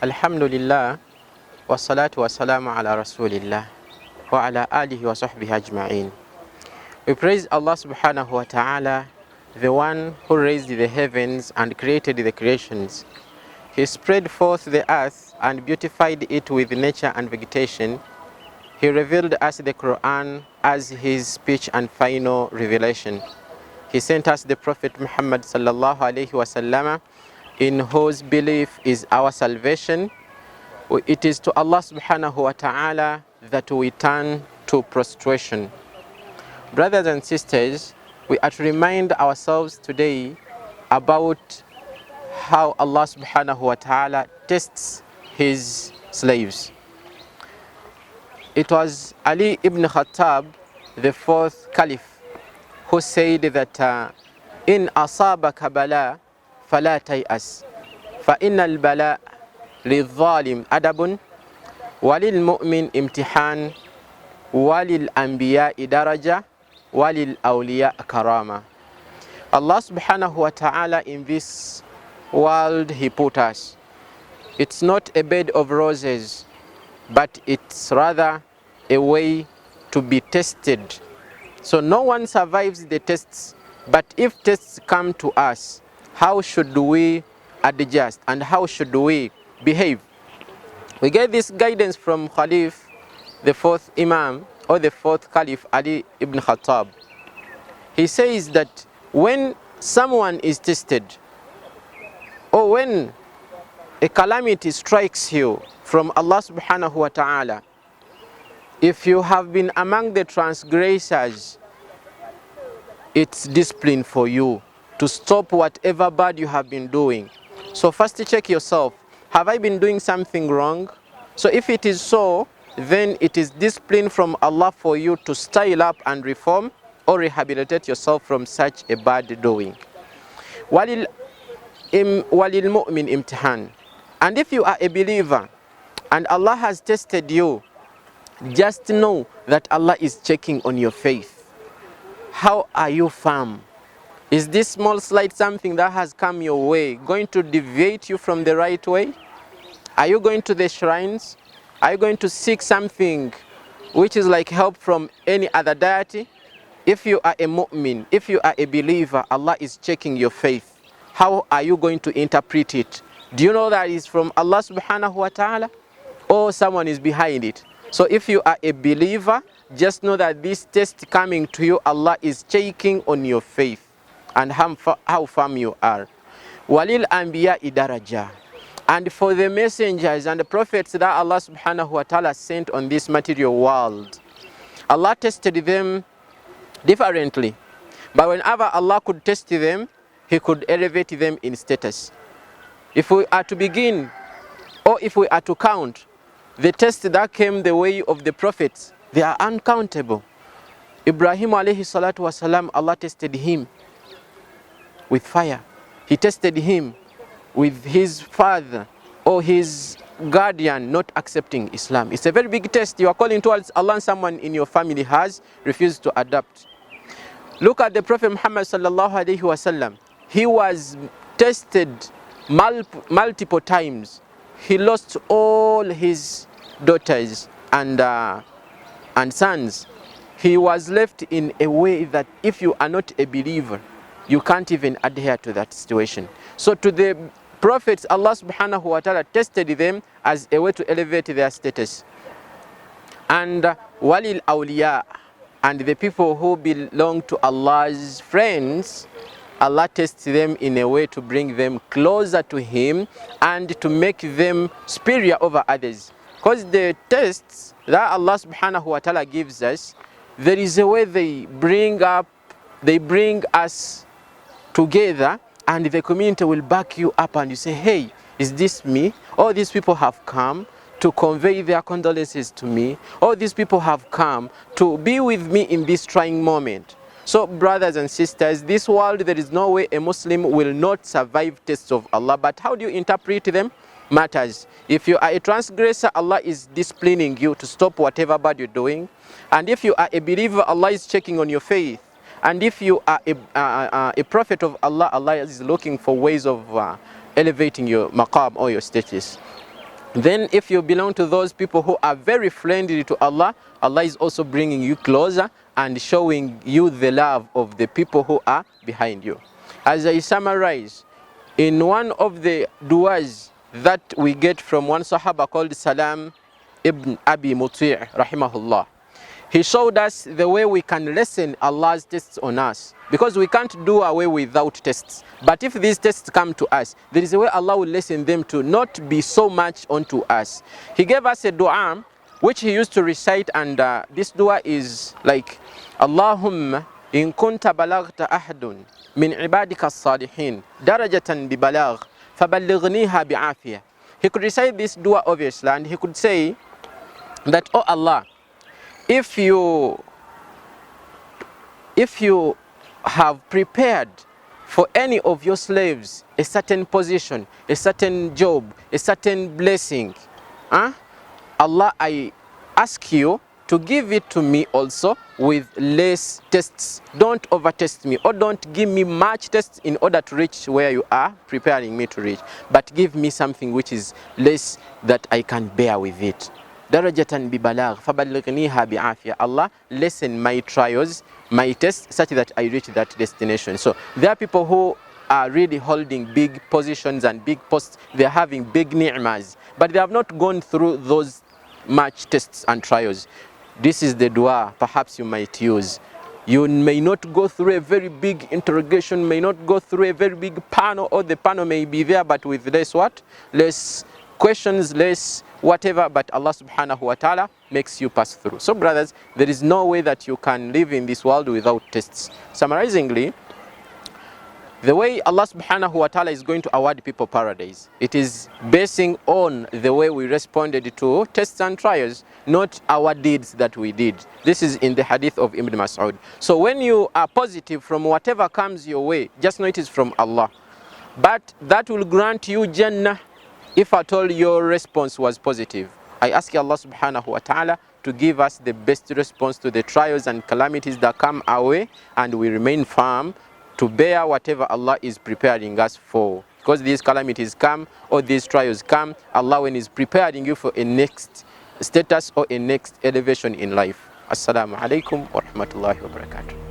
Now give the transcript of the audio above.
Alhamdulillah, wassalatu wassalamu ala rasulillah, wa ala alihi wa sahbihi ajma'in. We praise Allah subhanahu wa ta'ala, the one who raised the heavens and created the creations. He spread forth the earth and beautified it with nature and vegetation. He revealed us the Quran as his speech and final revelation. He sent us the Prophet Muhammad sallallahu alayhi wa sallam, in whose belief is our salvation. It is to Allah subhanahu wa ta'ala that we turn to prostration. Brothers and sisters, we are to remind ourselves today about how Allah subhanahu wa ta'ala tests his slaves. It was Ali ibn Khattab, the fourth caliph, who said that in asabaka bala fala tay'as fa innal bala lidh-dhalim adabun walil mu'min imtihan walil anbiya'i daraja walil awliya karama. Allah subhanahu wa ta'ala, in this world he put us, it's not a bed of roses, but it's rather a way to be tested. So no one survives the tests, but if tests come to us, how should we adjust and how should we behave? We get this guidance from Khalif, the fourth Imam or the fourth Caliph, Ali ibn Khattab. He says that when someone is tested, or when a calamity strikes you from Allah subhanahu wa ta'ala, if you have been among the transgressors, it's discipline for you to stop whatever bad you have been doing. So first check yourself, have I been doing something wrong? So if it is so, then it is discipline from Allah for you to style up and reform or rehabilitate yourself from such a bad doing. Walil mu'min imtihan. And if you are a believer and Allah has tested you, just know that Allah is checking on your faith. How are you firm? Is this small slight something that has come your way going to deviate you from the right way? Are you going to the shrines? Are you going to seek something which is like help from any other deity? If you are a mu'min, if you are a believer, Allah is checking your faith. How are you going to interpret it? Do you know that it's from Allah subhanahu wa ta'ala, or someone is behind it? So if you are a believer, just know that this test coming to you, Allah is checking on your faith and how firm you are. Walil anbiya'i daraja. And for the messengers and the prophets that Allah subhanahu wa ta'ala sent on this material world, Allah tested them differently. But whenever Allah could test them, he could elevate them in status. If we are to begin, or if we are to count, the tests that came the way of the prophets, they are uncountable. Ibrahim alayhi salatu wasalam, Allah tested him with fire. He tested him with his father or his guardian not accepting Islam. It's a very big test. You are calling towards Allah and someone in your family has refused to adapt. Look at the Prophet Muhammad sallallahu alayhi wasallam. He was tested multiple times. He lost all his daughters and sons. He was left in a way that if you are not a believer, you can't even adhere to that situation. So to the prophets, Allah subhanahu wa ta'ala tested them as a way to elevate their status. And walil awliya, and the people who belong to Allah's friends, Allah tests them in a way to bring them closer to Him and to make them superior over others. Because the tests that Allah subhanahu wa ta'ala gives us, there is a way they bring us together, and the community will back you up and you say, hey, is this me? All these people have come to convey their condolences to me. All these people have come to be with me in this trying moment. So brothers and sisters, this world, there is no way a Muslim will not survive tests of Allah. But how do you interpret them? Matters. If you are a transgressor, Allah is disciplining you to stop whatever bad you're doing. And if you are a believer, Allah is checking on your faith. And if you are a prophet of Allah, Allah is looking for ways of elevating your maqam or your status. Then if you belong to those people who are very friendly to Allah, Allah is also bringing you closer and showing you the love of the people who are behind you. As I summarize, in one of the du'as that we get from one Sahaba called Salam ibn Abi Muti' rahimahullah, he showed us the way we can lessen Allah's tests on us, because we can't do away without tests. But if these tests come to us, there is a way Allah will lessen them to not be so much onto us. He gave us a dua which he used to recite, and this dua is like, Allahumma in kunta balagta ahadun min ibadika as-salihin darajatan bi balagh faballighniha bi'afiyah. He could recite this dua obviously, and he could say that, oh Allah, if you have prepared for any of your slaves a certain position, a certain job, a certain blessing, Allah, I ask you to give it to me also with less tests. Don't over-test me, or don't give me much tests in order to reach where you are preparing me to reach, but give me something which is less, that I can bear with it. Darajatan bi balagh faballighniha bi'afiyah. Allah, lessen my trials, my tests, such that I reach that destination. So there are people who are really holding big positions and big posts. They're having big ni'mas, but they have not gone through those much tests and trials. This is the dua perhaps you might use. You may not go through a very big interrogation, may not go through a very big panel, or the panel may be there, but with less what? Less questions, less whatever, but Allah subhanahu wa ta'ala makes you pass through. So brothers, there is no way that you can live in this world without tests. Summarizingly, the way Allah subhanahu wa ta'ala is going to award people paradise, it is basing on the way we responded to tests and trials, not our deeds that we did. This is in the hadith of Ibn Mas'ud. So when you are positive from whatever comes your way, just know it is from Allah. But that will grant you Jannah if at all your response was positive. I ask Allah subhanahu wa ta'ala to give us the best response to the trials and calamities that come our way, and we remain firm to bear whatever Allah is preparing us for. Because these calamities come, or these trials come, Allah, when He's preparing you for a next status or a next elevation in life. Assalamu alaikum wa rahmatullahi wa barakatuh.